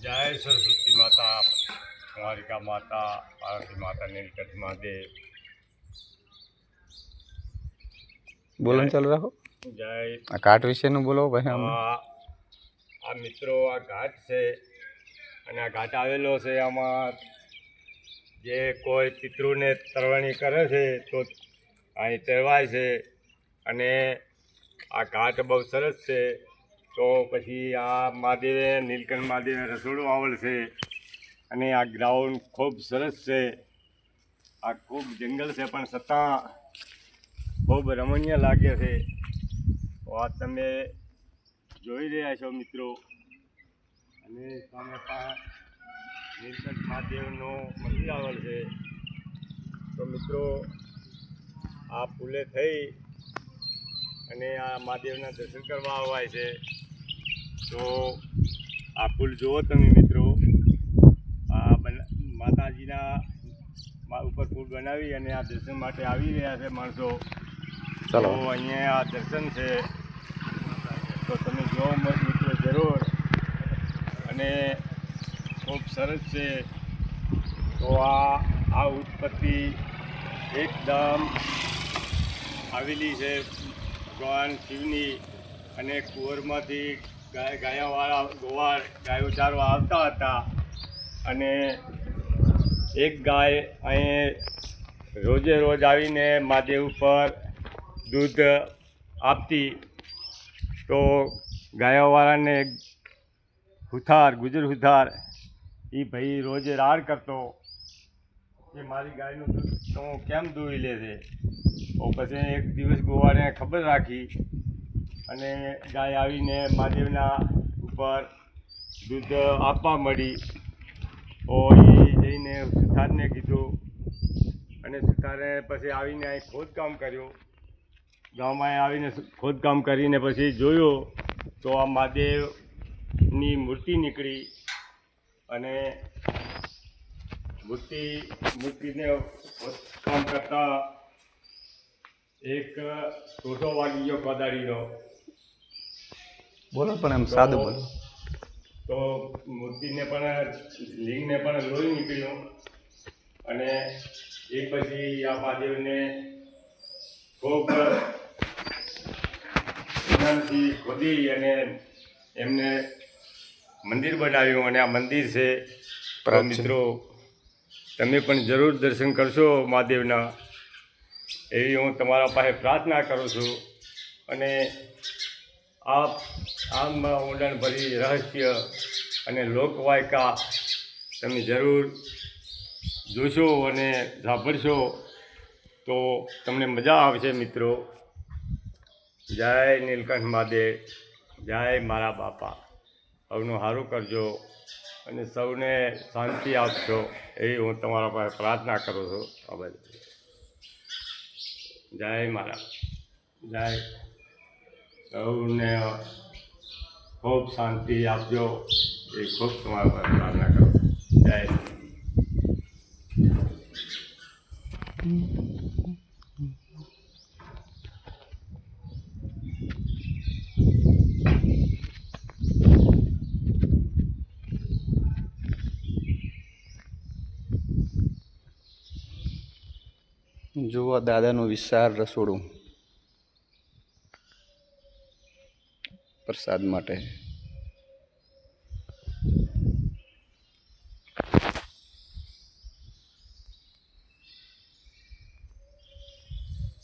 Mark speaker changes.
Speaker 1: जय सरस्वती माता, कुमारिका माता, पार्वती माता, नीलकंठ महादेव।
Speaker 2: बोलन चालू रखो।
Speaker 1: जय
Speaker 2: आ घाट विषय नु बोलो भाई।
Speaker 1: आ मित्रों, आ घाट से અને આ ઘાટ આવેલો છે આમાં જે કોઈ પિતૃને તરવણી કરે છે તો અહીં તરવાય છે અને આ ઘાટ બહુ સરસ છે। તો પછી આ મહાદેવે નીલકંઠ મહાદેવે રસોડું આવેલ છે અને આ ગ્રાઉન્ડ ખૂબ સરસ છે। આ ખૂબ જંગલ છે પણ છતાં ખૂબ રમણીય લાગે છે। તો આ તમે જોઈ રહ્યા છો મિત્રો, અને સામે નીલકંઠ મહાદેવનું મંદિર આવેલ છે। તો મિત્રો આ પુલે થઈ અને આ મહાદેવના દર્શન કરવા આવાય છે। તો આ પુલ જુઓ તમે મિત્રો, આ માતાજીના ઉપર પુલ બનાવી અને આ દર્શન માટે આવી રહ્યા છે માણસો। તો અહીંયા આ દર્શન છે, તો તમે જોવો મિત્રો જરૂર, અને ખૂબ સરસ છે। તો આ ઉત્પત્તિ એકદમ આવેલી છે ભગવાન શિવની, અને કુંવરમાંથી ગાયો ચારવા આવતા હતા, અને એક ગાય અહીં રોજે રોજ આવીને મહાદેવ ઉપર દૂધ આપતી। તો ગાયોવાળાને ગુજર હુથાર એ ભાઈ રોજે રાડ કરતો કે મારી ગાયનું દૂધ તો કેમ દોઈ લે છે। તો પછી એક દિવસ ગોવાળે ખબર રાખી અને ગાય આવીને મહાદેવના ઉપર દૂધ આપવા મળી। તો એ જઈને સુથારને કીધું, અને સુથારે પછી આવીને અહીં ખોદકામ કર્યું, ગામમાં આવીને ખોદકામ કરીને પછી જોયું તો આ મહાદેવની મૂર્તિ નીકળી, અને મૂર્તિને કામ કરતા એક ટોટો વાગી ગયો કોદાળીનો।
Speaker 2: બોલો પણ એમ સાદું બોલો।
Speaker 1: તો મૂર્તિને પણ લિંગને પણ લોહી નીકળ્યું, અને એ પછી આ મહાદેવને ખૂબ જ્ઞાનથી ખોદી અને એમને મંદિર બનાવ્યું, અને આ મંદિર છે। તો મિત્રો તમે પણ જરૂર દર્શન કરશો મહાદેવના, એવી હું તમારા પાસે પ્રાર્થના કરું છું। અને આમ ઊંડાણભરી રહસ્ય અને લોકવાયકા તમે જરૂર જોશો અને સાંભળશો તો તમને મજા આવશે મિત્રો। જય નીલકંઠ મહાદેવ, જય મારા બાપા। સૌનું સારું કરજો અને સૌને શાંતિ આપશો એવી હું તમારા પાસે પ્રાર્થના કરું છું। જય મારા, જય, સૌને ખૂબ શાંતિ આપજો એ ખૂબ તમારા પાસે પ્રાર્થના કરું। જય।
Speaker 2: જુઓ દાદાનું વિશાળ રસોડું પ્રસાદ માટે।